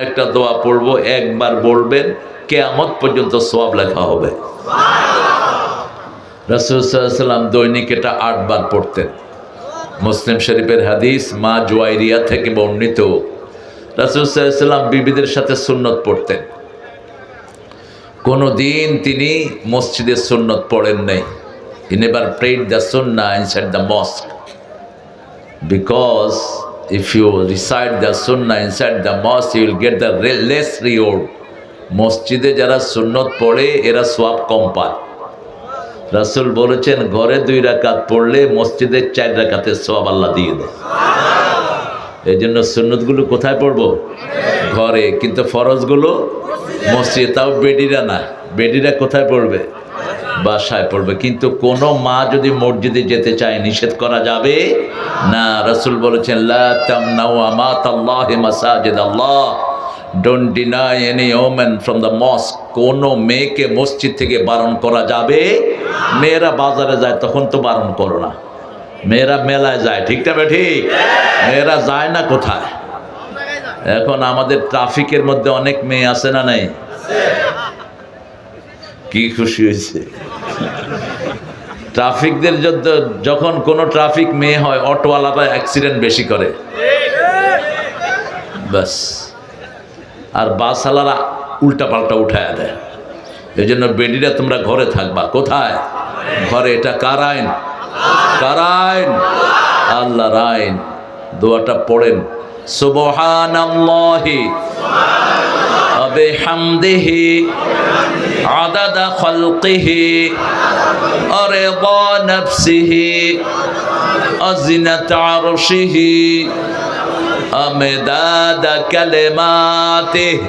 একটা দোয়া পড়বো, একবার বলবেন, কিয়ামত পর্যন্ত সওয়াব লেখা হবে। রাসূল সাল্লাল্লাহু আলাইহি ওয়াসাল্লাম দৈনিক এটা 8 বার পড়তেন। মুসলিম শরীফের হাদিস, মা জুয়াইরিয়া থেকে বর্ণিত। রাসূল সাল্লাল্লাহু আলাইহি ওয়াসাল্লাম বিবিদের সাথে সুন্নত পড়তেন। কোনদিন তিনি মসজিদে সুন্নত পড়েন নাই। He never prayed the sunnah inside the mosque, because if you recite the sunnah inside the mosque, you will get the less reward. মসজিদে যারা সুন্নত পড়ে এরা সওয়াব কম পায়। রাসূল বলেছেন, ঘরে 2 রাকাত পড়লে মসজিদে 4 রাকাতের সওয়াব আল্লাহ দিয়ে দেয়। এই জন্য সুন্নতগুলো কোথায় পড়বো? ঘরে। কিন্তু ফরজগুলো মসজিদে। তাও বেডিরা না, বেডিরা কোথায় পড়বে? বাসায় পড়বে। কিন্তু কোন মা যদি মসজিদে যেতে চায়, নিষেধ করা যাবে না। রাসূল বলেছেন, লা তামনাউ আমাতাল্লাহি মাসাজিদাল্লাহ, don't deny any woman from the mosque. কোন মেয়েকে মসজিদ থেকে বারণ করা যাবে। মেয়েরা বাজারে যায় তখন তো বারণ করো না, মেয়েরা মেলায় যায়, ঠিক না ঠিক? মেয়েরা যায় না কোথায়? এখন আমাদের ট্রাফিকের মধ্যে অনেক মেয়ে আছে না নাই? কি খুশি হয়েছে ট্রাফিকদের। যখন কোনো ট্রাফিক মেয়ে হয়, অটোওয়ালারা অ্যাক্সিডেন্ট বেশি করে, বাস। আর বাসওয়ালারা উল্টা পাল্টা উঠায় দেয়। এই জন্য বেডিরা তোমরা ঘরে থাকবা। কোথায়? ঘরে। এটা কার আইন? কার আইন? আল্লাহর আইন। দোয়াটা পড়েন, সুবহানাল্লাহি ওয়া বিহামদিহি আদাদা খালকিহি ওয়া রিদা নাফসিহি ওয়া জিনাতা আরশিহি ওয়া মিদাদা কালিমাতিহি।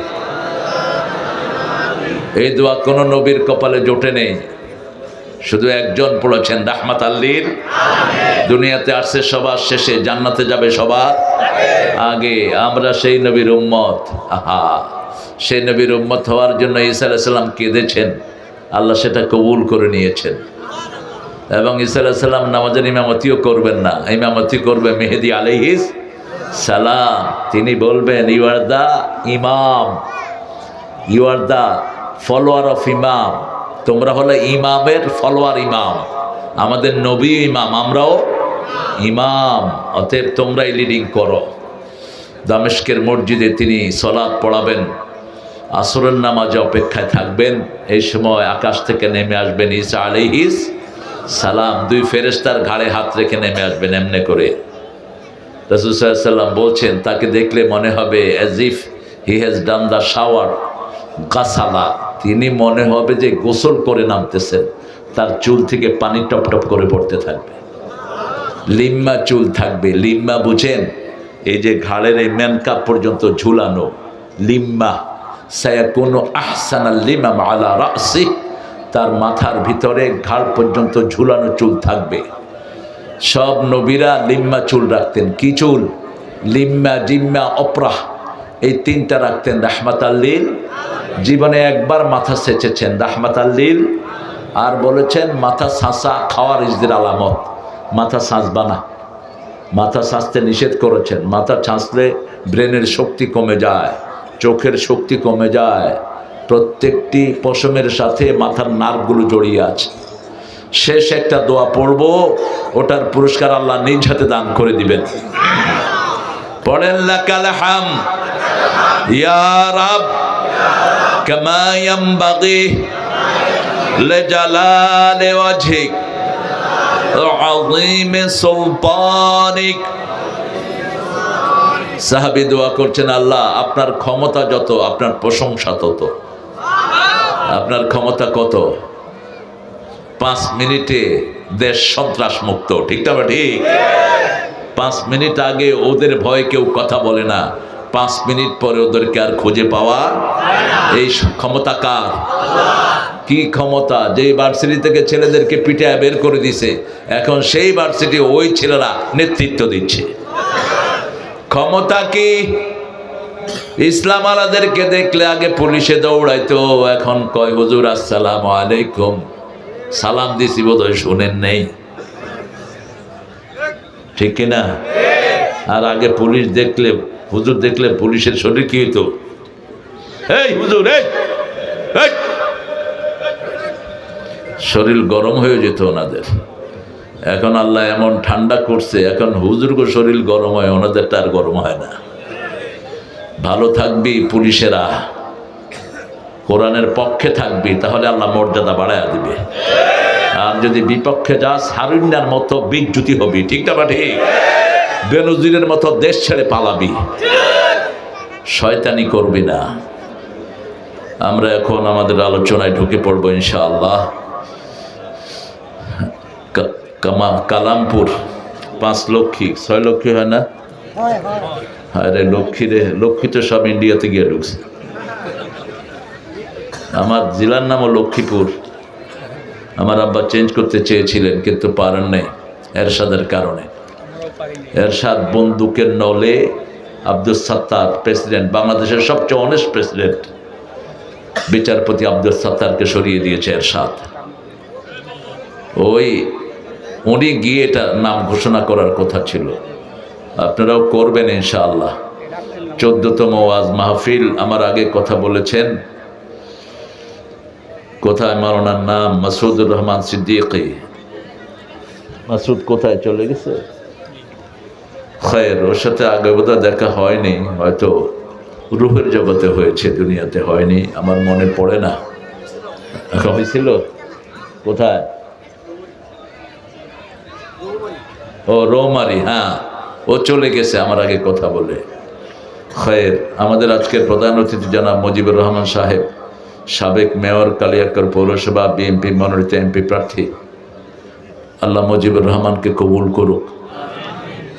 এই দোয়া কোন নবীর কপালে জোটে নেই, শুধু একজন পড়েছেন, রাহমাতাল লিল আলামিন। দুনিয়াতে আসছে সবার শেষে, জান্নাতে যাবে সবার আগে। আমরা সেই নবীর উম্মত। আহা, সেই নবীর উম্মত হওয়ার জন্য ঈসা আলাইহিস সালাম কেঁদেছেন, আল্লাহ সেটা কবুল করে নিয়েছেন। এবং ঈসা আলাইহিস সালাম নামাজের ইমামতিও করবেন না, ইমামতি করবে মেহেদী আলাইহিস সালাম। তিনি বলবেন, you are the imam, you are the follower of imam. তোমরা হলে ইমামের ফলোয়ার। ইমাম আমাদের নবী ইমাম, আমরাও ইমাম, অতএব তোমরাই লিডিং করো। দামেস্কের মসজিদে তিনি সালাত পড়াবেন, আসরের নামাজে অপেক্ষায় থাকবেন। এই সময় আকাশ থেকে নেমে আসবেন ঈসা আলাইহিস সালাম। 2 ফেরেশতার ঘাড়ে হাত রেখে নেমে আসবেন এমনি করে। রাসূল সাল্লাল্লাহু আলাইহি ওয়াসাল্লাম বলছেন, তাকে দেখলে মনে হবে as if he has done the shower গাসালা। তিনি মনে হবে যে গোসল করে নামতেছেন। তার চুল থেকে পানি টপ টপ করে পড়তে থাকবে। লিম্মা চুল থাকবে। লিম্মা বুঝেন? এই যে ঘাড়ের এই ম্যানকাপ পর্যন্ত ঝুলানো লিম্মা। সায়াকুনু আহসানাল লিমাম আলা রাসি। তার মাথার ভিতরে ঘাড় পর্যন্ত ঝুলানো চুল থাকবে। সব নবীরা লিম্মা চুল রাখতেন। কি চুল? লিম্মা, জিম্মা, অপরাহ, এই 3টা রাখতেন। রাহমাতাল লিল, জীবনে একবার মাথা সেচেছেন, রাহমাতাল লিল। আর বলেছেন, মাথা ছাঁচা খাওয়ারিজদের আলামত। মাথা ছাঁচবা না, মাথা ছাঁচতে নিষেধ করেছেন। মাথা ছাঁচলে ব্রেনের শক্তি কমে যায়, চোখের শক্তি কমে যায়। প্রত্যেকটি পশমের সাথে মাথার নার্ভগুলো জড়িয়ে আছে। শেষ একটা দোয়া পড়ব, ওটার পুরস্কার আল্লাহ নিজ হাতে দান করে দিবেন। পড়েন, লাকাল হামদ ইয়া রাব কামা ইয়ানবাগি লিজালালি ওয়াজহিক ওয়া আযীমি সুলতানিক। সাহাবী দোয়া করছেন, আল্লাহ আপনার ক্ষমতা যত, আপনার প্রশংসা তত। আপনার ক্ষমতা কত? 5 মিনিটে দেশ সন্ত্রাস মুক্ত, ঠিক না ঠিক? 5 মিনিট আগে ওদের ভয়ে কেউ কথা বলে না, 5 মিনিট পরে ওদেরকে আর খুঁজে পাওয়া। এই ক্ষমতা কার? কি ক্ষমতা? যে ভার্সিটি থেকে ছেলেদেরকে পিটায় বের করে দিছে, এখন সেই ভার্সিটি ওই ছেলেরা নেতৃত্ব দিচ্ছে। ক্ষমতা কি? ইসলাম আলাদেরকে দেখলে আগে পুলিশে দৌড়াইতো, এখন কয় হুজুর আসসালামু আলাইকুম। সালাম দিছি বোধহয় শুনেন নেই, ঠিক কিনা? আর আগে পুলিশ দেখলে, হুজুর দেখলে পুলিশের শরীর কি হইতো? এই হুজুর, এই এই। শরীর গরম হয়ে যেত ওনাদের। এখন আল্লাহ এমন ঠান্ডা করছে, এখন হুজুরগো শরীর গরম হয়, ওনাদেরটা আর গরম হয় না। ভালো থাকবি পুলিশেরা, কোরআনের পক্ষে থাকবি, তাহলে আল্লাহ মর্যাদা বাড়ায়া দিবে। আর যদি বিপক্ষে যাস, হারুন্যার মতো বিচ্যুতি হবি। ঠিক না? ঠিক। বেনজিরের মতো দেশ ছেড়ে পালাবি, শয়তানি করবি না। আমরা এখন আমাদের আলোচনায় ঢুকে পড়বো ইনশাআল্লাহ। কালামপুর 5 লক্ষ্মী 6 লক্ষ্মী হয় না? আরে লক্ষ্মী রে, লক্ষ্মী তো সব ইন্ডিয়াতে গিয়ে ঢুকছে। আমার জেলার নামও লক্ষ্মীপুর। আমার আব্বা চেঞ্জ করতে চেয়েছিলেন কিন্তু পারেন নাই এরশাদের কারণে। এরশাদ বন্দুকের নলে আব্দুল সাত্তার প্রেসিডেন্ট, বাংলাদেশের সবচেয়ে অনেস্ট প্রেসিডেন্ট, বিচারপতি আব্দুল সাত্তারকে সরিয়ে দিয়েছে এরশাদ। ওই উনি গিয়ে এটা নাম ঘোষণা করার কথা ছিল। আপনারাও করবেন ইনশাআল্লাহ। 14তম ওয়াজ মাহফিল। আমার আগে কথা বলেছেন, কোথায় আমার ওনার নাম মাসুদুর রহমান সিদ্দিকী। মাসুদ কোথায় চলে গেছে? খয়ের, ওর সাথে আগে বোধহয় দেখা হয়নি, হয়তো রূহের জগতে হয়েছে, দুনিয়াতে হয়নি, আমার মনে পড়ে না। হয়েছিল কোথায়? ও রৌমারি, হ্যাঁ, ও চলে গেছে আমার আগে কথা বলে। খয়ের। আমাদের আজকের প্রধান অতিথি জনাব মুজিবুর রহমান সাহেব, সাবেক মেয়র, কালিয়াকৈর পৌরসভা বিএনপি মনোনীত এমপি প্রার্থী। আল্লাহ মুজিবুর রহমানকে কবুল করুক।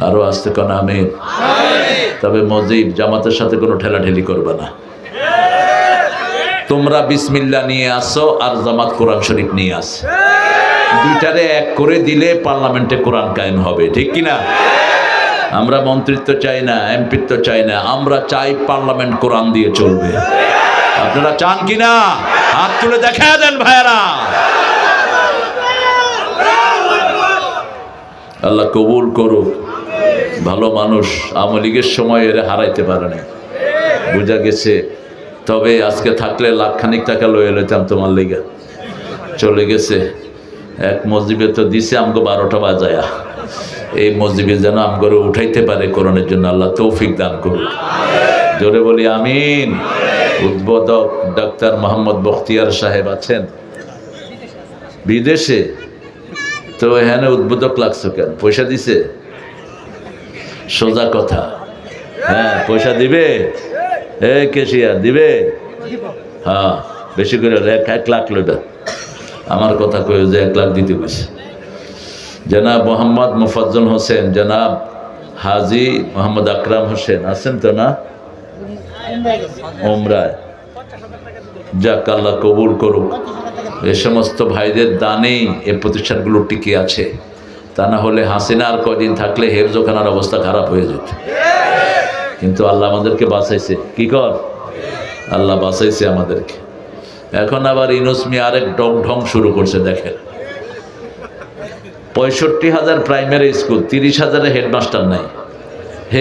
আরো আসতে কোন আমিন। তবে মুজিব, জামাতের সাথে কোনো ঠেলাঠেলি করবে না। তোমরা বিসমিল্লাহ নিয়ে আসো আর জামাত কোরআন শরীফ নিয়ে আস, দুইটারে এক করে দিলে পার্লামেন্টে কোরআন কায়েম হবে। ঠিক কিনা? আমরা মন্ত্রিত্ব চাই না, এমপিত্ব চাই না, আমরা চাই পার্লামেন্ট কোরআন দিয়ে চলবে। আপনারা চান কিনা? হাত তুলে দেখা দেন ভাইয়েরা। আল্লাহ কবুল করুক। ভালো মানুষ, আওয়ামী লীগের সময় এরা হারাইতে পারে না, বোঝা গেছে। তবে আজকে থাকলে লাখখানিক টাকা লয়ে লইতাম তোমার লেগে। চলে গেছে। এক মসজিদে তো দিছে আমগো 12টা বাজায়া। এই মসজিদে যেন আমগরে উঠাইতে পারে কোরআনের জন্য আল্লাহ তৌফিক দান করুক। জোরে বলি আমিন। উদ্বোধক ডাক্তার মোহাম্মদ বখতিয়ার সাহেব আছেন বিদেশে, তো এখানে উদ্বোধক লাগছো কেন? পয়সা দিছে? সোজা কথা। হ্যাঁ, পয়সা দিবে। কেশিয়া দিবে? হ্যাঁ, বেশি করে 1 লাখ লইবা। আমার কথা কয়ে যে 1 লাখ দিতে গেছে। জনাব মোহাম্মদ মুফাজ্জল হোসেন, জনাব হাজি মোহাম্মদ আকরাম হোসেন আছেন তো না? ওমরায়। যাক, আল্লাহ কবুল করুক। এ সমস্ত ভাইদের দানেই এই প্রতিষ্ঠানগুলো টিকে আছে। তা না হলে হাসিনা আর কদিন থাকলে হেফজোখানার অবস্থা খারাপ হয়ে যেত। কিন্তু আল্লাহ আমাদেরকে বাঁচাইছে। কি কর? আল্লাহ বাঁচাইছে আমাদেরকে। এখন আবার ইউনূস মিয়া আরেক ঢং শুরু করছে। দেখেন, 65,000 প্রাইমারি স্কুল, 30,000 হেডমাস্টার নাই।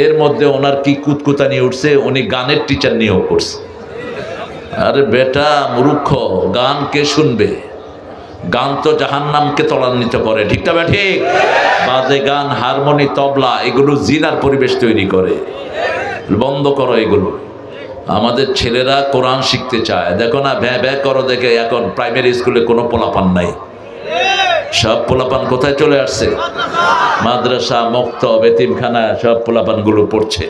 এর মধ্যে ওনার কি কুতকুতানি উঠছে, উনি গানের টিচার নিয়োগ করছে। আরে বেটা মূর্খ, গান কে শুনবে? গান তো জাহান্নামকে ত্বরান্বিত করে। ঠিক না? ঠিক। বাজে গান, হারমোনি, তবলা, এগুলো জিনার পরিবেশ তৈরি করে। বন্ধ করো এগুলো। আমাদের ছেলেরা কোরআন শিখতে চায়। দেখো না, ভ্যা ভ্যা করো দেখে এখন প্রাইমারি স্কুলে কোনো পোলাপান নাই। সব পোলাপান কোথায় চলে আসছে? মাদ্রাসা, মক্তব, এতিমখানা, সব পোলাপানগুলো পড়ছে।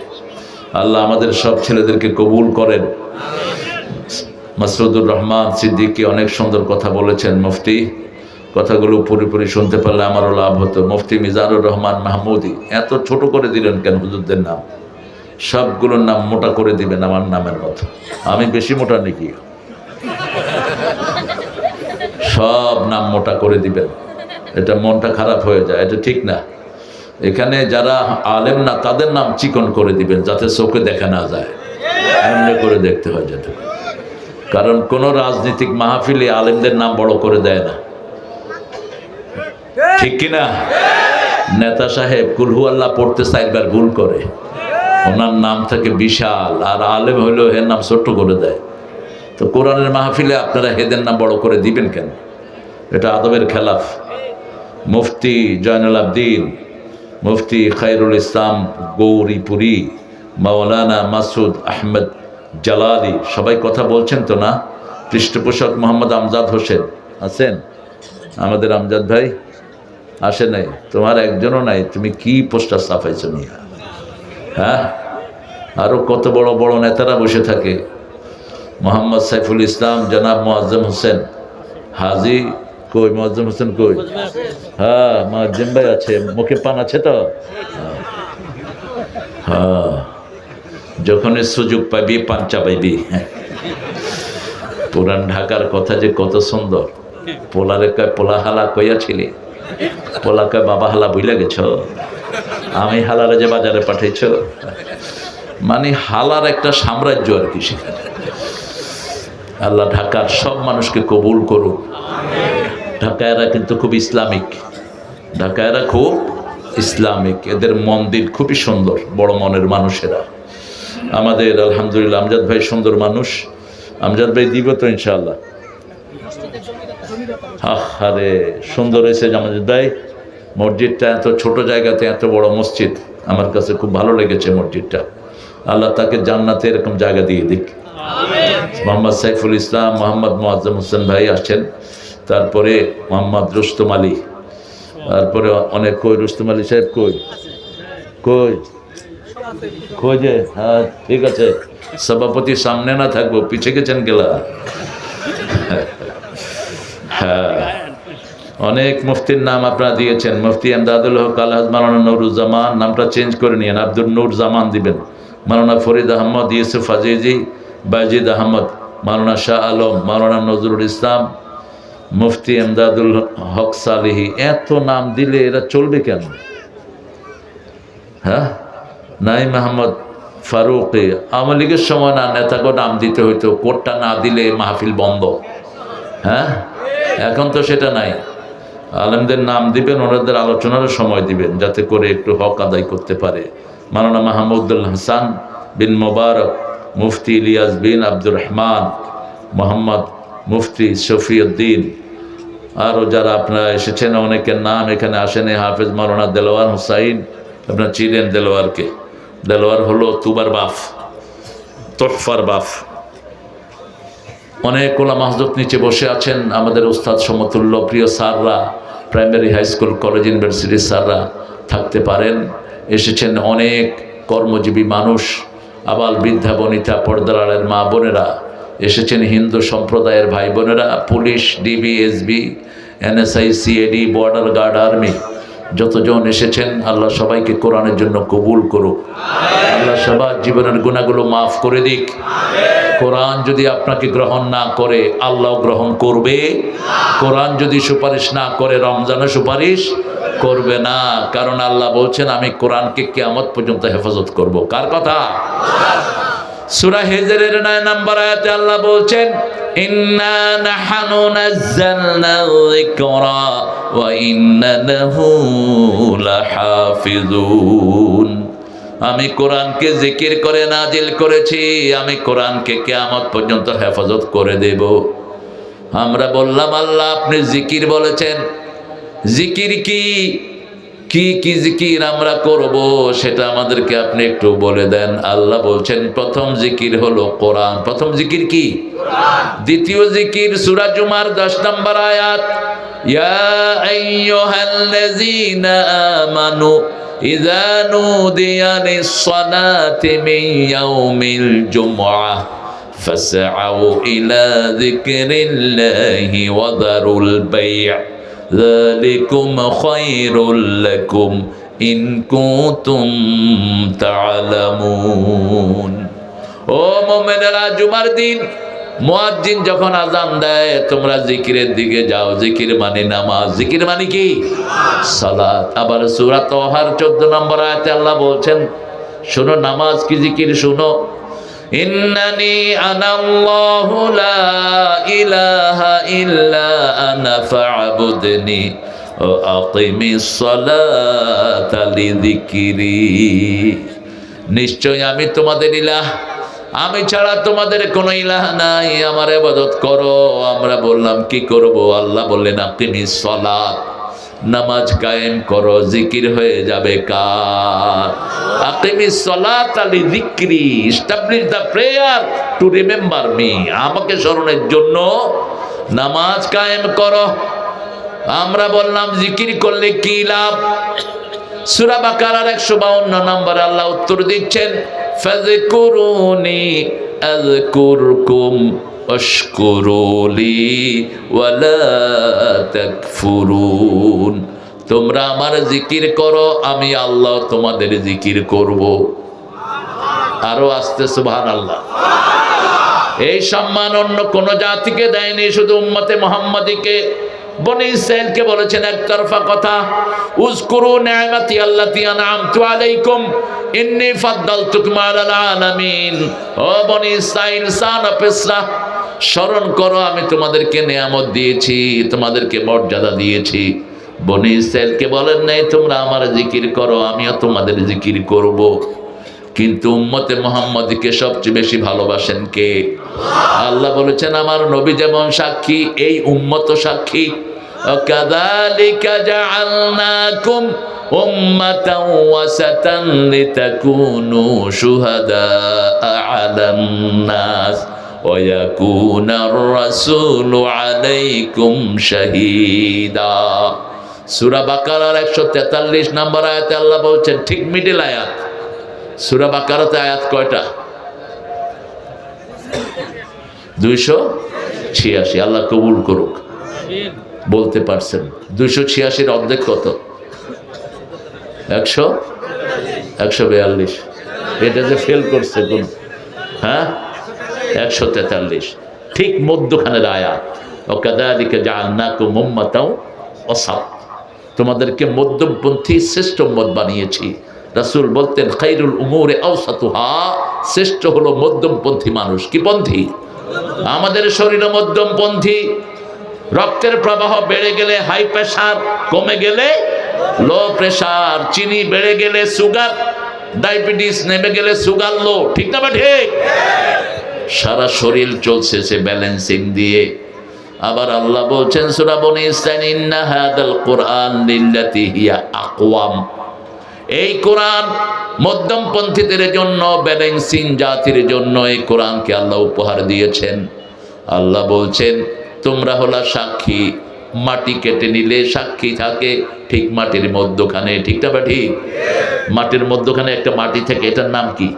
আল্লাহ আমাদের সব ছেলেদেরকে কবুল করেন। মাসুদুর রহমান সিদ্দিকী অনেক সুন্দর কথা বলেছেন। মুফতি কথাগুলো পুরোপুরি শুনতে পারলে আমারও লাভ হতো। মুফতি মিজানুর রহমান মাহমুদি, এত ছোট করে দিলেন কেন হুজুরদের নাম? সবগুলোর নাম মোটা করে দিবেন আমার নামের মতো। আমি বেশি মোটা নাকি? সব নাম মোটা করে দিবেন। এটা মনটা খারাপ হয়ে যায়, এটা ঠিক না। এখানে যারা আলেম না তাদের নাম চিকন করে দিবেন, যাতে চোখে দেখা না যায়, এমনি করে দেখতে হয় যাতে। কারণ কোন রাজনৈতিক মাহফিলে আলেমদের নাম বড় করে দেয় না। ঠিক কিনা? নেতা সাহেব কুলহু আল্লাহ পড়তে 4 বার ভুল করে, ওনার নাম থাকে বিশাল, আর আলেম হইলেও এর নাম ছোট্ট করে দেয়। তো কোরআনের মাহফিলে আপনারা হেদের নাম বড় করে দিবেন কেন? এটা আদবের খেলাফ। মুফতি জয়নুল আবদিন, মুফতি খায়রুল ইসলাম গৌরীপুরী, মাওলানা মাসুদ আহমেদ জালালি সবাই কথা বলছেন তো না? পৃষ্ঠপোষক মোহাম্মদ আমজাদ হোসেন আছেন? আমাদের আমজাদ ভাই আসে নাই? তোমার একজনও নাই, তুমি কি পোস্টার ছাপাইছ নিয়ে? হ্যাঁ, আরো কত বড় বড় নেতারা বসে থাকে। মোহাম্মদ সাইফুল ইসলাম, জনাব মুআজ্জম হোসেন হাজি কই? মুআজ্জম হোসেন কই? হ্যাঁ, মুআজ্জম ভাই আছে, মুখে পান আছে তো? হ্যাঁ, যখনই সুযোগ পাইবি পান চাপাইবি। পুরান ঢাকার কথা যে কত সুন্দর। পোলারে কয় পোলা হালা কইয়াছিলি, পোলা কয় বাবা হালা বুইলা গেছ, আমি হালারে যে বাজারে পাঠাইছ। মানে হালার একটা সাম্রাজ্য আর কি সেখানে। আল্লাহ ঢাকার সব মানুষকে কবুল করুন। ঢাকায়রা কিন্তু খুব ইসলামিক, ঢাকায়রা খুব ইসলামিক, এদের মন্দির খুবই সুন্দর, বড় মনের মানুষেরা। আমাদের আলহামদুলিল্লাহ আমজাদ ভাই সুন্দর মানুষ। আমজাদ ভাই দিব তো ইনশাআল্লাহ। আরে সুন্দর হয়েছে আমজাদ ভাই, মসজিদটা এত ছোট জায়গাতে এত বড় মসজিদ, আমার কাছে খুব ভালো লেগেছে মসজিদটা। আল্লাহ তাকে জান্নাতে এরকম জায়গা দিয়ে দিক। মোহাম্মদ সাইফুল ইসলাম, মোহাম্মদ মুআজ্জম হোসেন ভাই আসছেন, তারপরে মোহাম্মদ রুস্তম আলী, তারপরে অনেক কই রুস্তম আলী সাহেব কই কই কই যে? হ্যাঁ ঠিক আছে, সভাপতি সামনে না থাকবো, পিছে গেছেন গেলা। হ্যাঁ, অনেক মুফতির নাম আপনারা দিয়েছেন। মুফতি এমদাদুল হক আলহাজ মাওলানা নুরুজ্জামান, নামটা চেঞ্জ করে নিয়েন, আব্দুল নূর জামান দিবেন। মাওলানা ফরিদ আহমদ, ইউসুফ আজিজি, বাজিদ আহমদ, মাওলানা শাহ আলম, মাওলানা নজরুল ইসলাম, মুফতি এমদাদুল হক সালেহি। এত নাম দিলে এরা চলবে কেন? হ্যাঁ, নাইম আহমদ ফারুকি, আওয়ামী লীগের সময় না নেতাকে নাম দিতে হইতো, কোটটা না দিলে মাহফিল বন্ধ। হ্যাঁ, এখন তো সেটা নাই। আলেমদের নাম দিবেন, ওনাদের আলোচনারও সময় দিবেন, যাতে করে একটু হক আদায় করতে পারে। মাওলানা মাহমুদুল হাসান বিন মোবারক, মুফতি ইলিয়াস বিন আব্দুর রহমান, মোহাম্মদ মুফতি শফিউদ্দিন, আরও যারা আপনারা এসেছেন অনেকের নাম এখানে আসেনি। হাফেজ মাওলানা দেলোয়ার হুসাইন, আপনারা চিনেন দেলোয়ারকে? দেলোয়ার হলো তুবার বাফ, তোহফার বাফ। অনেক ওলামা হযরত নিচে বসে আছেন, আমাদের উস্তাদ সমতুল্য প্রিয় স্যাররা, প্রাইমারি হাই স্কুল কলেজ ইউনিভার্সিটির স্যাররা থাকতে পারেন। এসেছেন অনেক কর্মজীবী মানুষ, আবাল বৃদ্ধা বনিতা, পর্দার আড়ের মা বোনেরা এসেছেন, হিন্দু সম্প্রদায়ের ভাই বোনেরা, police, DB, SB, NSI, CID, border guard, army, যতজন এসেছেন আল্লাহ সবাইকে কোরআনের জন্য কবুল করুক। আল্লাহ সবার জীবনের গুনাহগুলো মাফ করে দিক। কোরআন যদি আপনাকে গ্রহণ না করে আল্লাহ গ্রহণ করবে। কোরআন যদি সুপারিশ না করে রমজানও সুপারিশ করবে না, কারণ আল্লাহ বলছেন আমি কোরআনকে কিয়ামত পর্যন্ত হেফাজত করব। কার কথা? সূরা হিজরের 9 নম্বর আয়াতে আল্লাহ বলছেন ইন্না নাহনু নাযালনা যিকরা ওয়া ইন্না লাহু লাহাফিজুন। আমি কোরআনকে জিকির করে নাজিল করেছি, আমি কোরআনকে কিয়ামত পর্যন্ত হেফাজত করে দেব। আমরা বললাম আল্লাহ আপনি জিকির বলেছেন, জিকির কি কি কি জিকির আমরা করব সেটা আমাদেরকে আপনি একটু বলে দেন। আল্লাহ বলছেন প্রথম জিকির হলো কোরআন। প্রথম জিকির কি? দ্বিতীয় জিকির সূরা জুমার 10 নম্বর আয়াত, ইয়া আইয়ুহাল্লাযীনা আমানু ইযা নুদিয়া লিস-সালাতি মিন ইয়াউমিল জুমআহ ফাসআউ ইলা যিকরিল্লাহি ওয়া যারুল বাই'। যালিকুম খায়রুল লাকুম ইন কুনতুম তা'লামুন। ও মুমিনেরা, জুমার দিন মুয়াজ্জিন যখন আযান দেয় তোমরা জিকিরের দিকে যাও। জিকির মানে নামাজ। জিকির মানে কি? সালাত। আবার সূরা তাহার 14 নম্বর আয়াতে আল্লাহ বলছেন শোনো নামাজ কি জিকির শোনো। ইন্নানি আনাল্লাহু লা ইলাহা ইল্লা আনা ফা'বুদনি ওয়া আকিমিস সালাতা লিযিকরি। নিশ্চয় আমি তোমাদের ইলাহ, আমি ছাড়া তোমাদের কোনো ইলাহ নাই, আমার ইবাদত করো। আমরা বললাম কি করব? আল্লাহ বললেন আকিমিস সালাত, নামাজ কায়েম করো, জিকির হয়ে যাবে কার? আকিমিস সালাত আলি যিকরি, establish the prayer to remember me, আমাকে স্মরণের জন্য নামাজ কায়েম করো। আমরা বললাম জিকির করলে কি লাভ? সূরা বাকারার 152 নম্বরে আল্লাহ উত্তর দিচ্ছেন, ফাযকুরুনি আযকুরকুম ওয়াশকুরুলি ওয়ালা তাকফুরুন। তোমরা আমার জিকির করো, আমি আল্লাহ তোমাদের জিকির করব। আরো আস্তে সুবহানাল্লাহ। এই সম্মান অন্য কোন জাতিকে দেয়নি, শুধু উম্মতে মুহাম্মাদীকে, বনি ইসরাইলকে বলেছেন একতরফা কথা, উযকুরু নি'মাতি আল্লাতী আন'আমতু আলাইকুম ইন্নী ফাদ্দালতুকুম আলাল আলামিন। ও বনি ইসরাইল, সান অফ ইসরা, স্মরণ করো আমি তোমাদেরকে নিয়ামত দিয়েছি, তোমাদেরকে মর্যাদা দিয়েছি। বনি ইসরাইলকে বলেন নাই তোমরা আমার জিকির করো, আমিও তোমাদের জিকির করব। কিন্তু উম্মতে মুহাম্মাদীকে সবচেয়ে বেশি ভালোবাসেন কে? আল্লাহ বলেছেন আমার নবী যেমন সাক্ষী, এই উম্মত সাক্ষী। কাযালিকা জাআলনাকুম উম্মাতান ওয়াসাতান লিতাকুনু শুহাদাআ আলান নাস ওয়া ইয়াকুনার রাসূলু আলাইকুম শাহীদা। সূরা বাকারার 143 নম্বর আয়াতে আল্লাহ বলছেন, ঠিক মিডল আয়াত। সূরা বাকারাতে আয়াত কয়টা? 286। আল্লাহ কবুল করুক। বলতে পারছেন 286-এর অর্ধেক কত? 142। এটা যে ফেল করছে কোন, হ্যাঁ, 143, ঠিক মধ্যখানের আয়াত। ওয়াকাযালিকা জাআলনাকুম উম্মাতাও ওয়াসাত, তোমাদেরকে মধ্যমপন্থী শ্রেষ্ঠ উম্মত বানিয়েছি। রাসূল বলতেন খায়রুল উমুরি আওসাতুহা, শ্রেষ্ঠ হলো মধ্যমপন্থী মানুষ। কি পন্থী? আমাদের শরীর মধ্যমপন্থী। রক্তের প্রবাহ বেড়ে গেলে হাই প্রেসার, কমে গেলে লো প্রেসার, চিনি বেড়ে গেলে সুগার, ডায়াবেটিস নেমে গেলে সুগার লো, ঠিক না? ঠিক। সারা শরীর চলছে সে ব্যালেন্সিং দিয়ে। আবার আল্লাহ বলছেন সূরা বনী ইসরাঈল, ইন্না হাদাল কুরআন লিল্লাতী হিয়া আকওয়াম, এই কোরআন মধ্যমপন্থীদের জন্য, ব্যালেন্সিং জাতির জন্য এই কোরআনকে আল্লাহ উপহার দিয়েছেন। আল্লাহ বলছেন তোমরা হলা সাক্ষী, মাটি কেটে নিলে সাক্ষী থাকে ঠিক মাটির মধ্যখানে, ঠিক না? ঠিক। মাটির মধ্যখানে একটা মাটি থেকে, এটার নাম কি?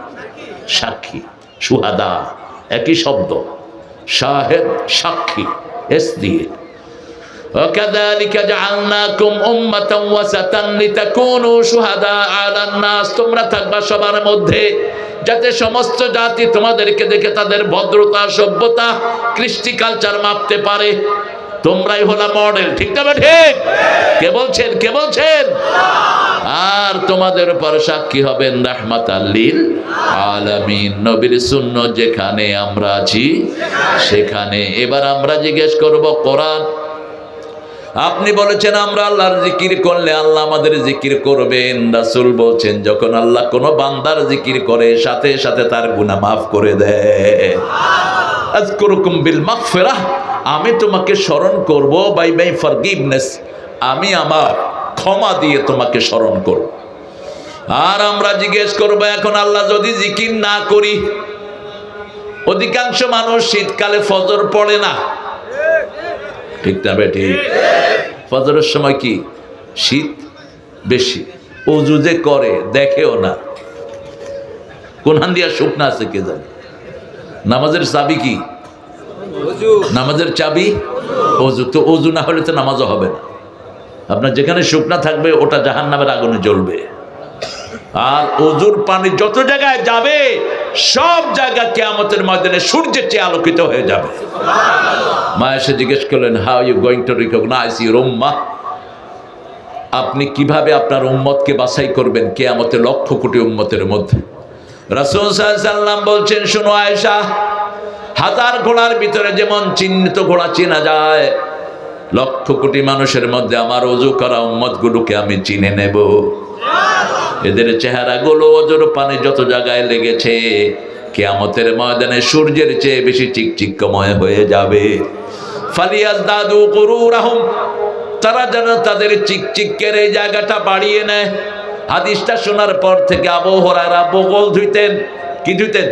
সাক্ষী। শুহাদা একই শব্দ, শাহেদ সাক্ষী, এস দিয়ে। ওয়াকাযালিকা জাআলনাকুম উম্মাতান ওয়াসাতান লিতাকুনু শুহাদা আলান নাস, তোমরা থাকবা সবার মধ্যে, যাতে সমস্ত জাতি তোমাদেরকে দেখে তাদের ভদ্রতা, সভ্যতা, কৃষ্টি, কালচার মাপতে পারে। তোমরাই হলা মডেল, ঠিক না? ঠিক। কে বলছেন? কে বলছেন? আর তোমাদের উপর সাক্ষী হবেন রাহমাতাল লিল আলামিন, নবীর সুন্নাত যেখানে আমরা আছি সেখানে। এবার আমরা জিজ্ঞেস করব, কোরআন আপনি বলেছেন আমরা আল্লাহর জিকির করলে আল্লাহ আমাদের জিকির করবেন। রাসূল বলছেন যখন আল্লাহ কোনো বান্দার জিকির করে সাথে সাথে তার গুনাহ মাফ করে দেয়। আযকুরুকুম বিল মাগফিরাহ, আমি তোমাকে স্মরণ করব বাই ফরগিভনেস, আমি আমার ক্ষমা দিয়ে তোমাকে স্মরণ করব। আর আমরা জিজ্ঞেস করব এখন আল্লাহ যদি জিকির না করি, অধিকাংশ মানুষ শীতকালে ফজর পড়ে না, ঠিক না? ঠিক। ফজরের সময় কি শীত বেশি, ওযু যে করে দেখেও না, কোন হান দিয়া শুকনা আছে কে জানে। নামাজের চাবি কি? নামাজের চাবি ওযু। তো ওযু না হলে তো নামাজও হবে না। আপনার যেখানে শুকনা থাকবে ওটা জাহান্নামের আগুনে জ্বলবে। আর ওযুর পানি যত জায়গায় যাবে সব জায়গা কিয়ামতের ময়দানে সূর্যের চেয়ে আলোকিত হয়ে যাবে। মা এসে জিজ্ঞেস করলেন, how you going to recognize your উম্মাহ, আপনি কিভাবে আপনার উম্মতকে বাছাই করবেন কিয়ামতে লক্ষ কোটি উম্মতের মধ্যে? রাসূল সাল্লাল্লাহু আলাইহি সাল্লাম বলছেন, শোনো আয়েশা, হাজার ঘোড়ার ভিতরে যেমন চিহ্নিত ঘোড়া চেনা যায়, লক্ষ কোটি মানুষের মধ্যে আমার ওযু করা উম্মতগুলোকে আমি চিনে নেব। এদের চেহারাগুলো ওযুর পানি যত জায়গায় লেগেছে কিয়ামতের ময়দানে সূর্যের চেয়ে বেশি চিকচিকময় হয়ে যাবে। ফালিয়াজদাদু গুরুরাহুম, তারা যেন তাদের চিকচিকের এই জায়গাটা বাড়িয়ে নেয়। হাদিসটা শোনার পর থেকে আবু হুরায়রা বগল ধুইতেন। কি ধুইতেন?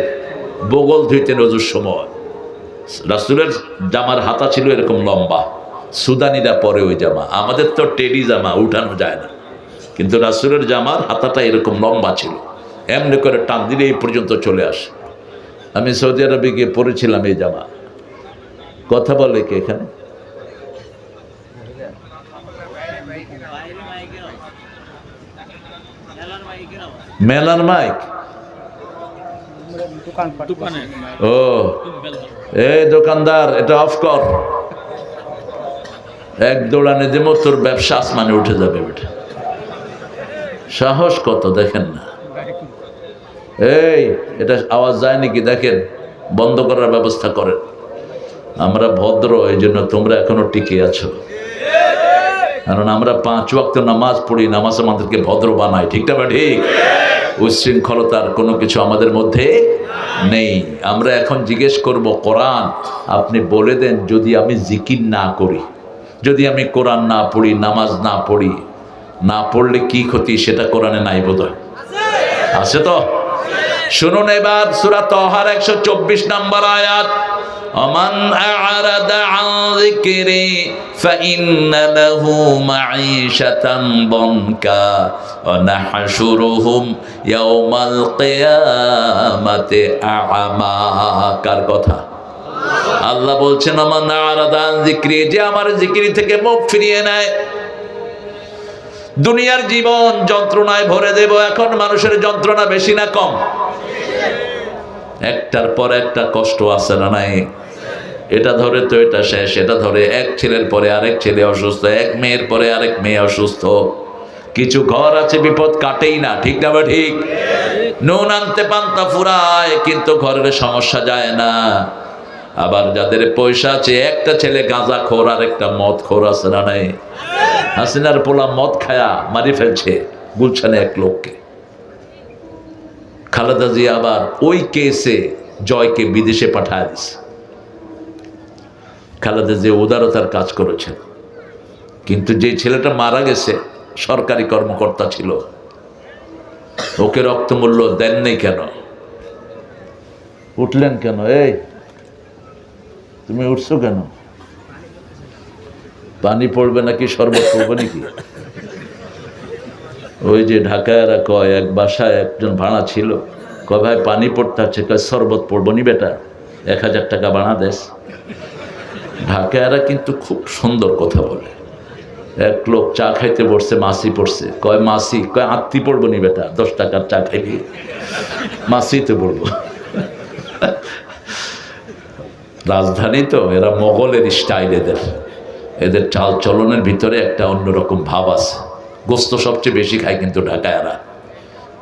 বগল ধুইতেন ওযুর সময়। রাসূলের জামার হাতা ছিল এরকম লম্বা, সুদানিরা পরে ওই জামা, আমাদের তো টেডি জামা উঠানো যায় না, কিন্তু রাসূলের জামার হাতাটা এরকম লম্বা ছিল, এমনি করে টান দিলে এই পর্যন্ত চলে আসে। আমি সৌদি আরবে গিয়ে পরেছিলাম এই জামা। কথা বলে কে এখানে? মেলার মাইক? ও এই দোকানদার, এটা অফ কর। এক দৌড়ানে দেবো, তোর ব্যবসা আসমানে উঠে যাবে বেটা। সাহস কত দেখেন না। এই এটা আওয়াজ যায় নাকি দেখেন, বন্ধ করার ব্যবস্থা করেন। আমরা ভদ্র, এই জন্য তোমরা এখনো টিকে আছো, কারণ আমরা 5 ওয়াক্ত নামাজ পড়ি, নামাজ আমাদেরকে ভদ্র বানায়, ঠিক না? ঠিক। উচ্ছৃঙ্খলতার কোনো কিছু আমাদের মধ্যে নেই। আমরা এখন জিজ্ঞেস করব, কোরআন আপনি বলে দেন, যদি আমি জিকির না করি, যদি আমি কোরআন না পড়ি, নামাজ না পড়ি, না পড়লে কি ক্ষতি, সেটা কোরআনে নাই বোধহয়? আছে তো? শুনুন এবার সূরা তাহার 124 নম্বর আয়াত। ওমান আ'রাদা আন যিকরি ফাইন্না লাহু মাঈশাতান দনকা ওয়া নাহশুরুহুম ইয়াওমাল কিয়ামাতি আ'মা। কার কথা? আল্লাহ বলছেন, ওমান আ'রাদা আন যিকরি, যে আমার জিকির থেকে মুখ ফিরিয়ে নেয়, দুনিয়ার জীবন যন্ত্রণায় ভরে দেব। এখন মানুষের যন্ত্রণা বেশি না কম? একটার পর একটা কষ্ট আছে না নাই? এটা ধরে তো এটা শেষ, এটা ধরে এক ছেলের পরে আরেক ছেলে অসুস্থ, এক মেয়ের পরে আরেক মেয়ে অসুস্থ। কিছু ঘর আছে বিপদ কাটেই না, ঠিক না? বা ঠিক। নুন আনতে পান্তা ফুরায়, কিন্তু ঘরের সমস্যা যায় না। আবার যাদের পয়সা আছে, একটা ছেলে গাঁজা খোর আর একটা মদ খোর আছে না নাই? হাসিনার পোলা মদ খায়া মারি ফেলছে গুলশানে এক লোককে। খালেদা জিয়া আবার ওই কেসে জয়কে বিদেশে পাঠায় দিছে। খালেদা জিয়া উদারতার কাজ করেছেন, কিন্তু যে ছেলেটা মারা গেছে সরকারি কর্মকর্তা ছিল, ওকে রক্তমূল্য দেন নেই কেন? উঠলেন কেন? এই তুমি উঠছো কেন? পানি পড়বে নাকি শরবত পড়বে নাকি? ওই যে ঢাকায়রা কয়, এক বাসায় একজন ভাড়া ছিল, কয় ভাই পানি পড়তে আছে, কয় শরবত পড়বো নি বেটা, 1000 টাকা ভাড়া দেশ। ঢাকায়রা কিন্তু খুব সুন্দর কথা বলে। এক লোক চা খাইতে বসছে, মাসি পড়ছে, কয় মাসি, কয় আত্মি পড়বো নি বেটা, 10 টাকার চা খাইবি, মাসিতে পড়বো। রাজধানী তো, এরা মোগলের স্টাইল, এদের চাল চলনের ভিতরে একটা অন্যরকম ভাব আছে। গোস্ত সবচেয়ে বেশি খায় কিন্তু ঢাকায়রা,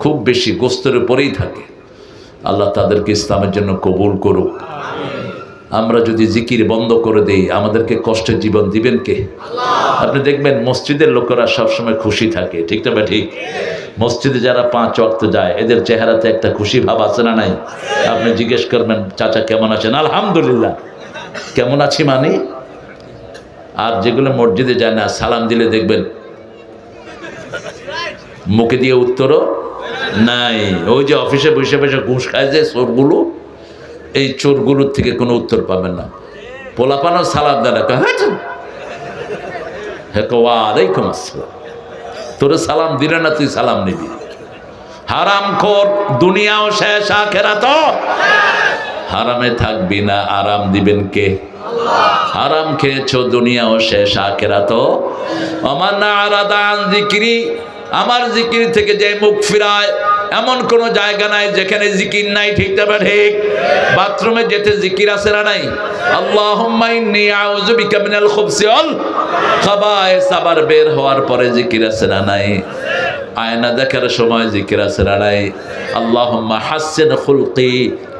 খুব বেশি গোস্তের উপরেই থাকে। আল্লাহ তাদেরকে ইসলামের জন্য কবুল করুক। আমরা যদি জিকির বন্ধ করে দেই, আমাদেরকে কষ্টের জীবন দিবেন কে? আপনি দেখবেন মসজিদের লোকেরা সবসময় খুশি থাকে, ঠিক না? ঠিক। মসজিদে যারা 5 ওয়াক্ত যায়, এদের চেহারাতে একটা খুশি ভাব আছে না নাই? আপনি জিজ্ঞেস করবেন, চাচা কেমন আছেন? আলহামদুলিল্লাহ। কেমন আছি মানে? আর যেগুলো মসজিদে যায় না, সালাম দিলে দেখবেন মুখে দিয়ে উত্তরও নাই। ওই যে অফিসে বসে বসে ঘুষ খায় যে চোরগুলো, এই চোরগুলোর থেকে কোনো উত্তর পাবেন না। পোলাপানও সালাম দেয়, ওয়ালাইকুম আসসালাম। তোরে সালাম দিলে না, তুই সালাম নিবি। হারামখোর, দুনিয়াও শেষ, আখিরাতও। হারামে থাকবি না, আরাম দিবেন কে? হারাম খেয়েছো, দুনিয়াও শেষ, আখিরাতও। ওমান আ'রাদা আন যিকরি, আমার জিকির থেকে যে মুখ ফিরায়, এমন কোন জায়গা নাই যেখানে জিকির নাই, ঠিক না? ঠিক। বাথরুমে যেতে জিকির আছে না নাই? আল্লাহুম্মা ইন্নী আউযু বিকা মিনাল খুবসি ওয়াল খাবায়েস, আবার বের হওয়ার পরে জিকির আছে না নাই? আয়না দেখার সময় জিকির আছে না নাই? আল্লাহুম্মা হাসসিন খুলকি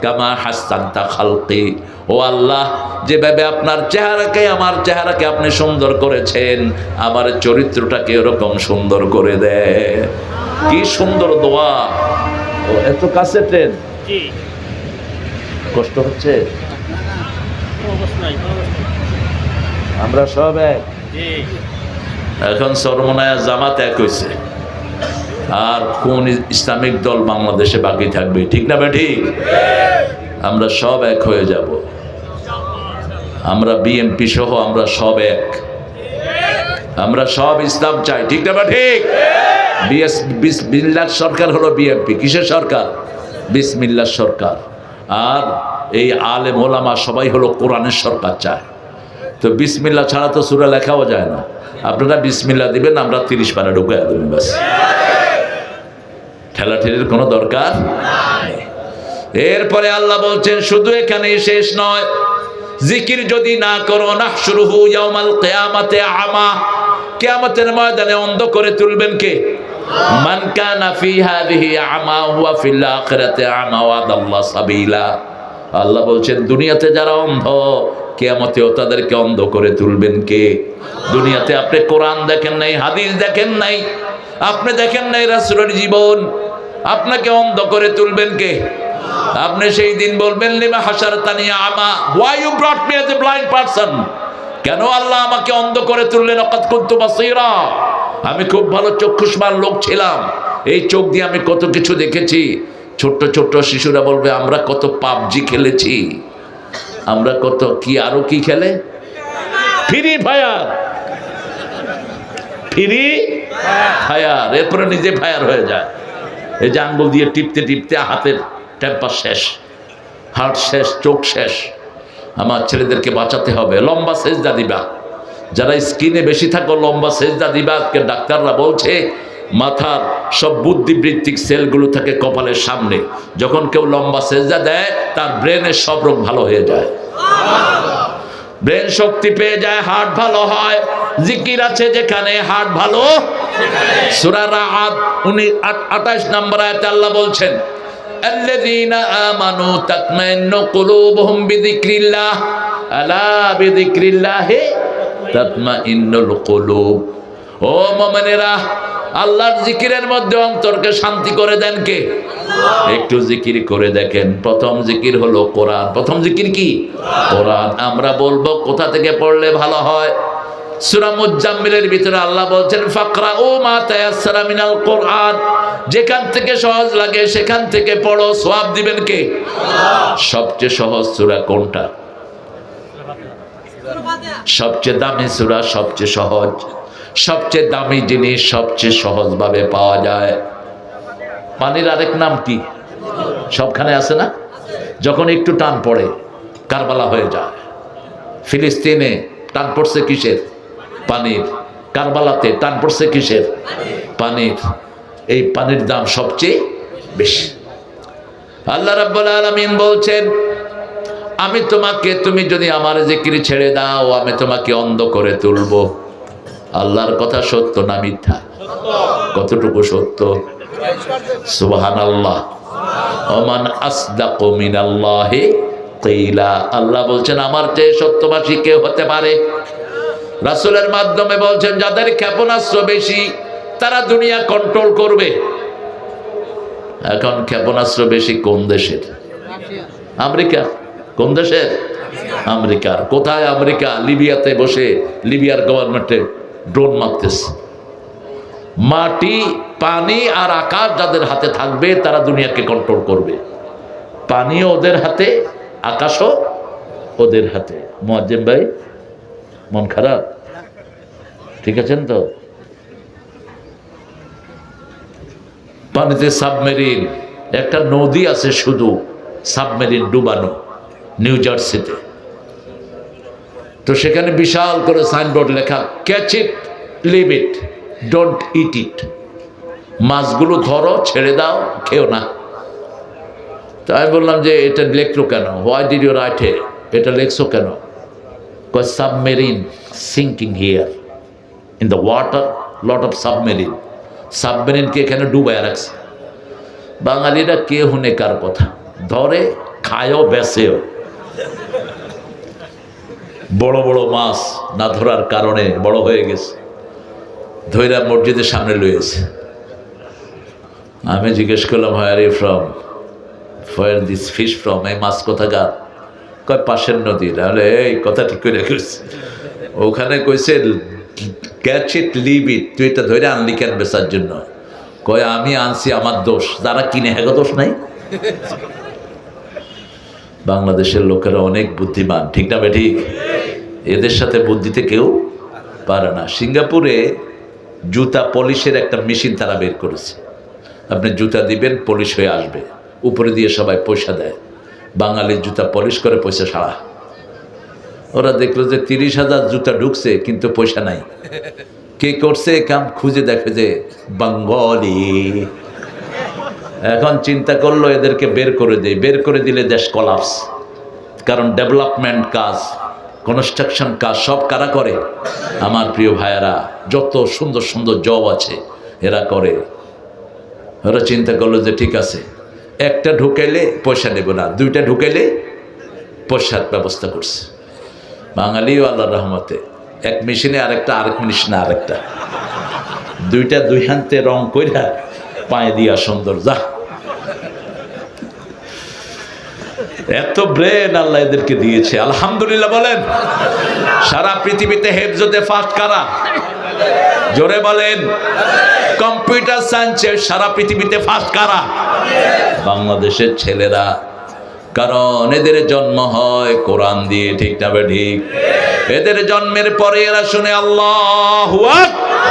কামা হাসসানতা খালকি। ও আল্লাহ, যেভাবে আপনার চেহারাকে, আমার চেহারাকে আপনি সুন্দর করেছেন, আমার চরিত্রটাকে এরকম সুন্দর করে দেয়। কি সুন্দর দোয়া! এত কাছে ট্রেন, কষ্ট হচ্ছে? আমরা সব এক। এখন চরমনায়া জামাত এক হয়েছে, আর কোন ইসলামিক দল বাংলাদেশে বাকি থাকবে? ঠিক না ঠিক? আমরা সব এক হয়ে যাব। আমরা বিএনপি সহ আমরা সব এক। আমরা সব ইসলাম চাই। ঠিক না ঠিক? বিসমিল্লাহ সরকার হলো বিএনপি। কিসের সরকার? বিসমিল্লাহ সরকার। আর এই আলেম ওলামা সবাই হলো কোরআনের সরকার চায়। তো বিসমিল্লাহ ছাড়া তো সূরা লেখাও যায় না। আপনারা বিসমিল্লাহ দিবেন, আমরা 30 পারা ঢুকে দেবেন, ব্যাস। ঠেলাঠেলির কোনো দরকার নাই। এরপরে আল্লাহ বলছেন শুধু এখানেই শেষ নয়, জিকির যদি না করো নাহশুরুহু ইয়াউমাল কিয়ামাতি আমা, কিয়ামতের ময়দানে অন্ধ করে তুলবেন কে? মান কানা ফি হাযিহি আমা হুয়া ফিল আখিরাতি আমা ওয়া দাল্লা সাবিলা। আল্লাহ বলছেন দুনিয়াতে যারা অন্ধ, কিয়ামতেও তাদেরকে অন্ধ করে তুলবেন কে? দুনিয়াতে আপনি কোরআন দেখেন নাই, হাদিস দেখেন নাই, আপনি দেখেন নাই রাসূলের জীবন, আপনাকে অন্ধ করে তুলবেন কে? আপনি সেই দিন বলবেন লিমা হাশারতানি আমা, why you brought me as a blind person? কেন আল্লাহ আমাকে অন্ধ করে তুললেন? ওয়াকাদ কুনতু বাসীরা, আমি খুব ভালো চক্ষুষ্মান লোক ছিলাম, এই চোখ দিয়ে আমি কত কিছু দেখেছি। ছোট্ট ছোট্ট শিশুরা বলবে আমরা কত পাবজি খেলেছি, আমরা কত কি আরো কি খেলে, ফ্রি ফায়ার, ফ্রি ফায়ার। এরপরে নিজে ফায়ার হয়ে যায়। এই যে আঙ্গুল দিয়ে টিপতে টিপতে হাতের টেম্পার শেষ, হার্ট শেষ, চোখ শেষ। আমার ছেলেদেরকে বাঁচাতে হবে। লম্বা সেজদা দিবা, যারা স্কিনে বেশি থাকো লম্বা সেজদা দিবা। আজকে ডাক্তাররা বলছে মাথার সব বুদ্ধিবৃত্তিক সেলগুলো থাকে কপালের সামনে। যখন কেউ লম্বা সেজদা দেয় তার ব্রেনের সব রোগ ভালো হয়ে যায়, ব্রেন শক্তি পেয়ে যায়, হার্ট ভালো হয়। জিকির আছে যেখানে হার্ট ভালো। সূরা রাআদ 28 নম্বর আয়াতে আল্লাহ বলছেন আল্লাযীনা আমানু তাতমাইন্নু কুলুবুহুম বিযিকরিল্লাহ আলা বিযিকরিল্লাহি তাতমাইন্নুল কুলুব। ও মুমিনেরা, আল্লাহর জিকিরের মধ্যে অন্তরকে শান্তি করে দেন কে? একটু জিকির করে দেখেন। প্রথম জিকির হলো কোরআন। প্রথম জিকির কি? কোরআন। আমরা বলবো কোথা থেকে পড়লে ভালো হয়? সূরা মুজাম্মিলের ভিতরে আল্লাহ বলছেন ফাকরাউ মা তায়াসসারা মিনাল কোরআন, যেখান থেকে সহজ লাগে সেখান থেকে পড়ো, সওয়াব দিবেন কে? সবচেয়ে সহজ সূরা কোনটা? সবচেয়ে দামি সূরা, সবচেয়ে সহজ, সবচেয়ে দামি জিনিস সবচেয়ে সহজভাবে পাওয়া যায়। পানির আরেক নাম কি? সবখানে আছে না? যখন একটু টান পড়ে কারবালা হয়ে যায়। ফিলিস্তিনে টান পড়ছে কিসের? পানির। কারবালাতে টান পড়ছে কিসের? পানির। এই পানির দাম সবচেয়ে বেশি। আল্লাহ রাব্বুল আলামিন বলছেন আমি তোমাকে, তুমি যদি আমার জিকির ছেড়ে দাও আমি তোমাকে অন্ধ করে তুলবো। আল্লাহর কথা সত্য না মিথ্যা? কতটুকু সত্য? সুবহানাল্লাহ। ওমান আসদাকু মিনাল্লাহি কিলা। আল্লাহ বলছেন আমার চেয়ে সত্যবাদী কে হতে পারে? রাসূলের মাধ্যমে বলছেন যাদের ক্ষেপণাস্ত্র বেশি তারা দুনিয়া কন্ট্রোল করবে। এখন ক্ষেপণাস্ত্র বেশি কোন দেশের? আমেরিকা। কোন দেশের? আমেরিকার। কোথায় আমেরিকা? লিবিয়াতে বসে লিবিয়ার গভর্নমেন্টে ড্রোন মারতেছে। মাটি, পানি আর আকাশ যাদের হাতে থাকবে তারা দুনিয়াকে কন্ট্রোল করবে। পানিও ওদের হাতে, আকাশও ওদের হাতে। মুয়াজ্জিম ভাই মন খারাপ? ঠিক আছেন তো? পানিতে সাবমেরিন, একটা নদী আছে শুধু সাবমেরিন ডুবানো নিউ জার্সিতে। তো সেখানে বিশাল করে সাইনবোর্ড লেখা catch it, leave it, don't eat it. মাছগুলো ধরো, ছেড়ে দাও, খেও না। তো আমি বললাম যে এটা লেখলো কেন? Why did you write it? এটা লেখছো কেন? Cause submarine sinking here in the water, lot of submarine. সাবমেরিনকে এখানে ডুবায় রাখছে। বাঙালিরা কে হুনে কার কথা ধরে, খায়ও, বেচেও। বড় বড় মাছ না ধরার কারণে বড় হয়ে গেছে, ধৈরা মসজিদের সামনে লয়েছে। আমি জিজ্ঞেস করলাম where you from? Where this fish from, এই মাছ কোথাকার? কয় পাশের নদীর। তাহলে এই কথা ঠিক করে রেখেছে, ওখানে কইছে ক্যাচ ইট লিভ ইট, তুই এটা ধরে আনলি কেন বেচার জন্য? কয় আমি আনছি, আমার দোষ, যারা কিনে হ্যাঁ দোষ নাই। বাংলাদেশের লোকেরা অনেক বুদ্ধিমান, ঠিক না বে ঠিক? এদের সাথে বুদ্ধিতে কেউ পারে না। সিঙ্গাপুরে জুতা পলিশের একটা মেশিন তারা বের করেছে, আপনি জুতা দিবেন পলিশ হয়ে আসবে, উপরে দিয়ে সবাই পয়সা দেয়। বাঙালির জুতা পলিশ করে পয়সা সারা। ওরা দেখলো যে 30,000 জুতা ঢুকছে কিন্তু পয়সা নাই। কে করছে কাম? খুঁজে দেখে যে বাঙালি। এখন চিন্তা করলো এদেরকে বের করে দেয়, বের করে দিলে দেশ কলাপস। কারণ ডেভেলপমেন্ট কাজ, কনস্ট্রাকশন কাজ সব কারা করে? আমার প্রিয় ভাইয়েরা, যত সুন্দর সুন্দর জব আছে এরা করে। ওরা চিন্তা করলো যে ঠিক আছে, একটা ঢুকাইলে পয়সা নেব না, দুইটা ঢুকাইলে পয়সার ব্যবস্থা করছে। বাঙালিও আল্লাহর রহমতে এক মেশিনে আরেকটা, আরেক মেশিনে আরেকটা, দুইটা দুই হাতে রং কইরা পায়ে দিয়া সুন্দর। যা এত ব্রেন আল্লাহ এদেরকে দিয়েছে, আলহামদুলিল্লাহ বলেন। সারা পৃথিবীতে হেফজতে ফার্স্ট কারা? জোরে বলেন। কম্পিউটার সায়েন্সে সারা পৃথিবীতে ফার্স্ট কারা? বাংলাদেশের ছেলেরা। কারণ এদের জন্ম হয় কোরআন দিয়ে, ঠিক না ঠিক? এদের জন্মের পরে এরা শুনে আল্লাহু আকবার,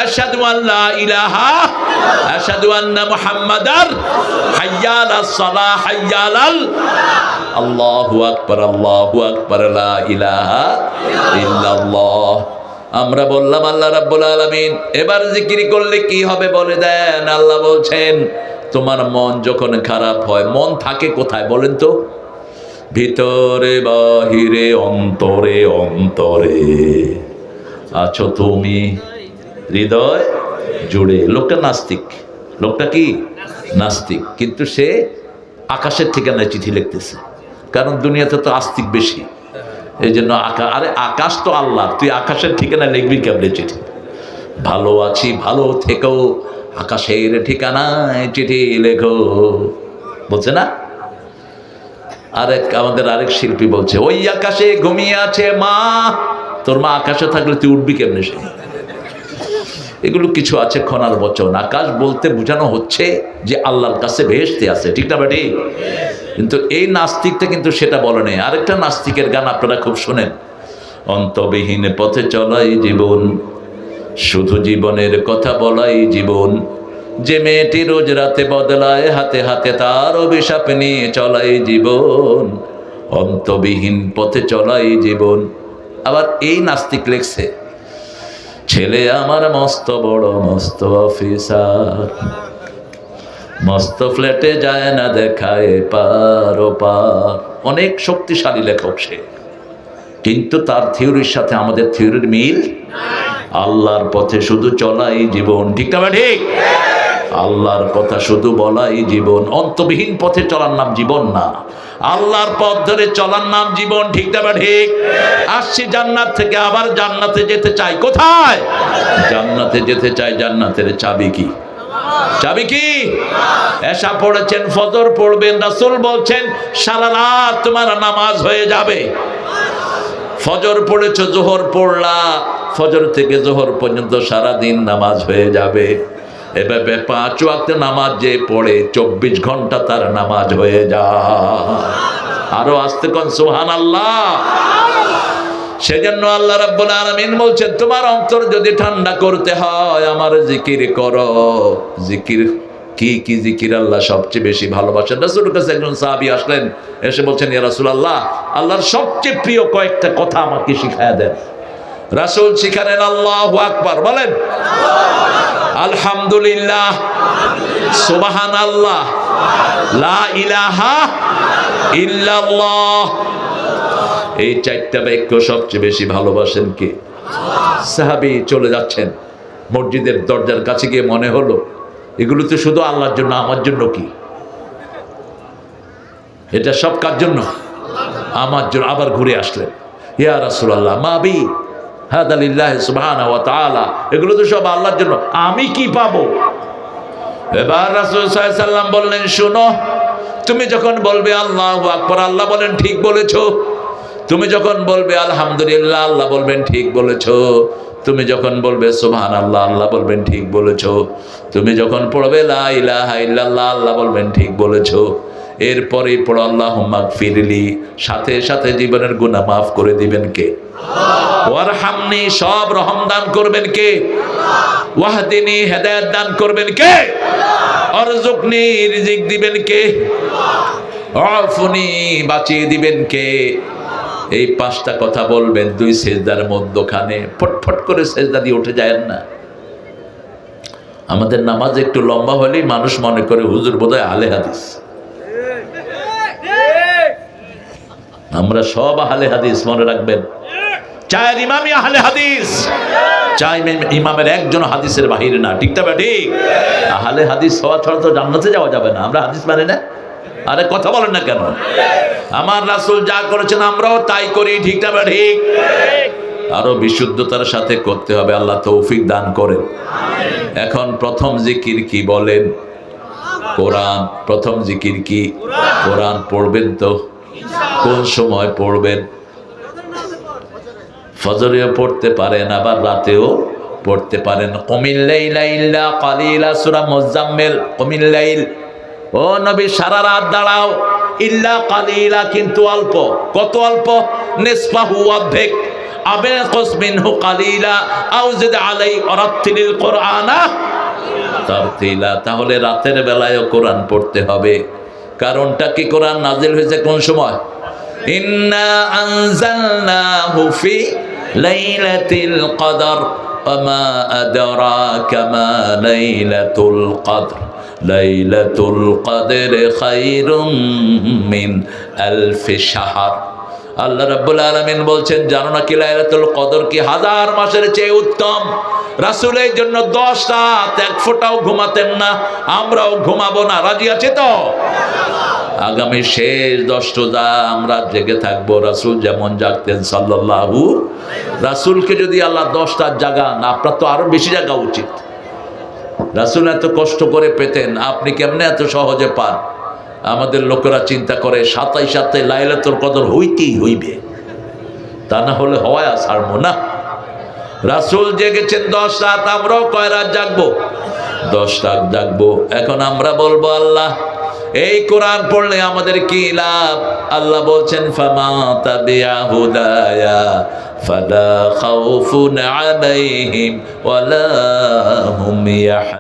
আশহাদু আল্লা ইলাহা, আশহাদু আন্না মুহাম্মাদার, হাইয়া আলাস সালাহ, হাইয়া আলাল, আল্লাহু আকবার, আল্লাহু আকবার, লা ইলাহা ইল্লাল্লাহ। আমরা বললাম আল্লাহ রাব্বুল আলামিন। এবার জিকির করলে কি হবে বলে দেন। আল্লাহ বলছেন তোমার মন যখন খারাপ হয়, মন থাকে কোথায় বলেন তো? ভিতরে বাহিরে, অন্তরে অন্তরে আছো তুমি, হৃদয় জুড়ে। লোকটা নাস্তিক, লোকটা কি নাস্তিক, কিন্তু সে আকাশের ঠিকানায় চিঠি লিখতেছে। কারণ দুনিয়াতে তো আস্তিক বেশি, এই জন্য আরে আকাশ তো আল্লাহ, তুই আকাশের ঠিকানায় লিখবি কেমনে চিঠি? ভালো আছি, ভালো থেকো, আকাশের ঠিকানায় চিঠি লেখো, বলছে না? আমাদের আরেক শিল্পী বলছে, ওই আকাশে ঘুমিয়ে আছে মা। তোর মা আকাশে থাকলে তুই উঠবি কেমনে? সে এগুলো কিছু আছে খনার বচন। আকাশ বলতে বোঝানো হচ্ছে যে আল্লাহর কাছে বেহেশতে আছে, ঠিক না বেটি? কিন্তু এই নাস্তিকটা কিন্তু সেটা বলে নেই। আরেকটা নাস্তিকের গান আপনারা খুব শোনেন, অন্তবিহীন পথে চলাই জীবন, শুধু জীবনের কথা বলাই জীবন, যে মেয়েটি রোজ রাতে বদলায় হাতে হাতে, তার অভিশাপ নিয়ে চলাই জীবন, অন্তবিহীন পথে চলাই জীবন। আবার এই নাস্তিক লেখছে, ছেলে আমার মস্ত বড় মস্ত অফিসার, মস্ত ফ্ল্যাটে যায় না দেখায় পার ও পার। অনেক শক্তিশালী লেখক সে, কিন্তু তার থিওরির সাথে আমাদের থিওরির মিল। আল্লাহর পথে শুধু চলাই জীবন, ঠিক না ঠিক? আল্লাহর কথা শুধু বলাই জীবন। অন্তবিহীন পথে চলার নাম জীবন না, আল্লাহর পথ ধরে চলার নাম জীবন, ঠিক না ঠিক? আসছি জান্নাত থেকে, আবার জান্নাতে যেতে চাই। কোথায়? জান্নাতে যেতে চাই। জান্নাতের চাবি কি? চাবি কি? এশা পড়েছেন, ফজর পড়বেন, রাসূল বলছেন সারা রাত তোমার নামাজ হয়ে যাবে। ফজর পড়েছো, জোহর পড়লা, ফজর থেকে জোহর পর্যন্ত সারা দিন নামাজ হয়ে যাবে। এভাবে 5 ওয়াক্ত নামাজ যে পড়ে 24 ঘন্টা তার নামাজ হয়ে যায়। আরো আস্তে কোন সুবহানাল্লাহ। সেজন্য আল্লাহ রাব্বুল আলামিন বলছেন, তোমার অন্তর যদি ঠান্ডা করতে হয় আমার জিকির করো। জিকির কি কি জিকির আল্লাহ সবচেয়ে বেশি ভালোবাসেন? রাসূলের কাছে একজন সাহাবী আসলেন, এসে বলছেন, ইয়া রাসূলুল্লাহ, আল্লাহর সবচেয়ে প্রিয় কয়েকটা কথা আমাকে শিখায়া দেন। রাসূল শিখালেন, আল্লাহু আকবার বলেন, আলহামদুলিল্লাহ, সুবহানাল্লাহ, লা ইলাহা ইল্লাল্লাহ। এই 4টা বাক্য সবচেয়ে বেশি ভালোবাসেন কে? সাহাবী চলে যাচ্ছেন, মসজিদের দরজার কাছে গিয়ে মনে হলো এগুলো তো শুধু আল্লাহর জন্য, আমার জন্য কি? এটা সব কার জন্য? আমার জন্য। আবার ঘুরে আসলেন, ইয়া রাসূলুল্লাহ মা বি হাদা লিল্লাহি সুবহানাহু ওয়া তাআলা, এগুলো তো সব আল্লাহর জন্য, আমি কি পাবো? এবার রাসূল সাল্লাল্লাহু আলাইহি ওয়াসাল্লাম বললেন, শুনো, তুমি যখন বলবে আল্লাহু আকবার, আল্লাহ বলেন ঠিক বলেছো। তুমি যখন বলবে আলহামদুলিল্লাহ, আল্লাহ বলবেন ঠিক বলেছো। তুমি যখন বলবে সুবহানাল্লাহ, আল্লাহ বলবেন ঠিক বলেছো। তুমি যখন পড়বে লা ইলাহা ইল্লাল্লাহ, আল্লাহ বলবেন ঠিক বলেছো। এরপরে পড়ো আল্লাহুম্মা গফিরলি, সাথে সাথে জীবনের গুনাহ মাফ করে দিবেন কে? ওয়ারহামনি, সব রহম দান করবেন কে? ওয়াহদিনি, হেদায়েত দান করবেন কে? অরযুকনি, রিজিক দিবেন কে? আফুনি, বাঁচিয়ে দিবেন কে? এই পাঁচটা কথা বলবেন দুই সেজদার মধ্যখানে। ফটফট করে সেজদা দিয়ে উঠে যায় না। আমাদের নামাজ একটু লম্বা হলেই মানুষ মনে করে হুজুর বোধহয় আহলে হাদিস। আমরা সব আহলে হাদিস, মনে রাখবেন। চার ইমামই আহলে হাদিস, চার ইমামের একজন হাদিসের বাহিরে না। ঠিক না ঠিক? আহলে হাদিস হওয়া ছাড়া তো জান্নাতে যাওয়া যাবে না। আমরা হাদিস মানে না? আরে কথা বলেন না কেন? আমার রাসূল যা করেছেন আমরাও তাই করি। ঠিক না ঠিক? আরো বিশুদ্ধতার সাথে করতে হবে। আল্লাহ তৌফিক দান করেন। এখন প্রথম জিকির কি বলেন? কোরআন। প্রথম জিকির কি? কোরআন পড়বেন তো? কোন সময় পড়বেন? ফজরেও পড়তে পারেন, আবার রাতেও পড়তে পারেন। কুমিল লাইলা ইল্লা কালিলা, সূরা মুজাম্মিল। কুমিল লাইল, ও নবী সারা রাত দাঁড়াও। ইল্লা কালিলা, কিন্তু অল্প। কত অল্প? নিসফাহু, অর্ধেক। আবিনকুস মিনহু কালিলা আও জিদ আলাই ওয়ারাত্তিলিল কুরআনা তারতিলা। তাহলে রাতের বেলায়ও কোরআন পড়তে হবে। কারণটা কি? কোরআন নাজিল হয়েছে কোন সময়? ইন্না আনজালনাহু ফি লাইলাতিল কদর ওয়া মা আদরাকা মা লাইলাতুল কদর লাইলাতুল কদর খায়রুম মিন আলফি শাহর। আল্লাহ রাব্বুল আলামিন বলছেন, জানো না কি লাইলাতুল কদর কি? হাজার মাসের চেয়ে উত্তম। রাসূলের জন্য 10 রাত এক ফোঁটাও ঘুমাতেন না, আমরাও ঘুমাবো না। রাজি আছে তো? আগামী শেষ 10 রোজা আমরা জেগে থাকবো, রাসূল যেমন জাগতেন সাল্লাল্লাহু। রাসূলকে যদি আল্লাহ 10 রাত জাগান, আপনার তো আরো বেশি জাগা উচিত। রাসূল এত কষ্ট করে পেতেন, আপনি কেমনে এত সহজে পান? আমাদের লোকেরা চিন্তা করে 27 লাইলাতুল কদর হইতেই হইবে, তা না হলে হওয়ায় ছাড়বো না। রাসূল জেগেছেন 10 রাত, আমরাও কয় রাত জাগবো? 10 রাত জাগবো। এখন আমরা বলবো আল্লাহ এই কোরআন পড়লে আমাদের কি লাভ? আল্লাহ বলছেন, ফামা তাবিআ হুদায়া ফালা খাউফুন আলাইহিম ওয়ালা হুম ইয়াহজানুন।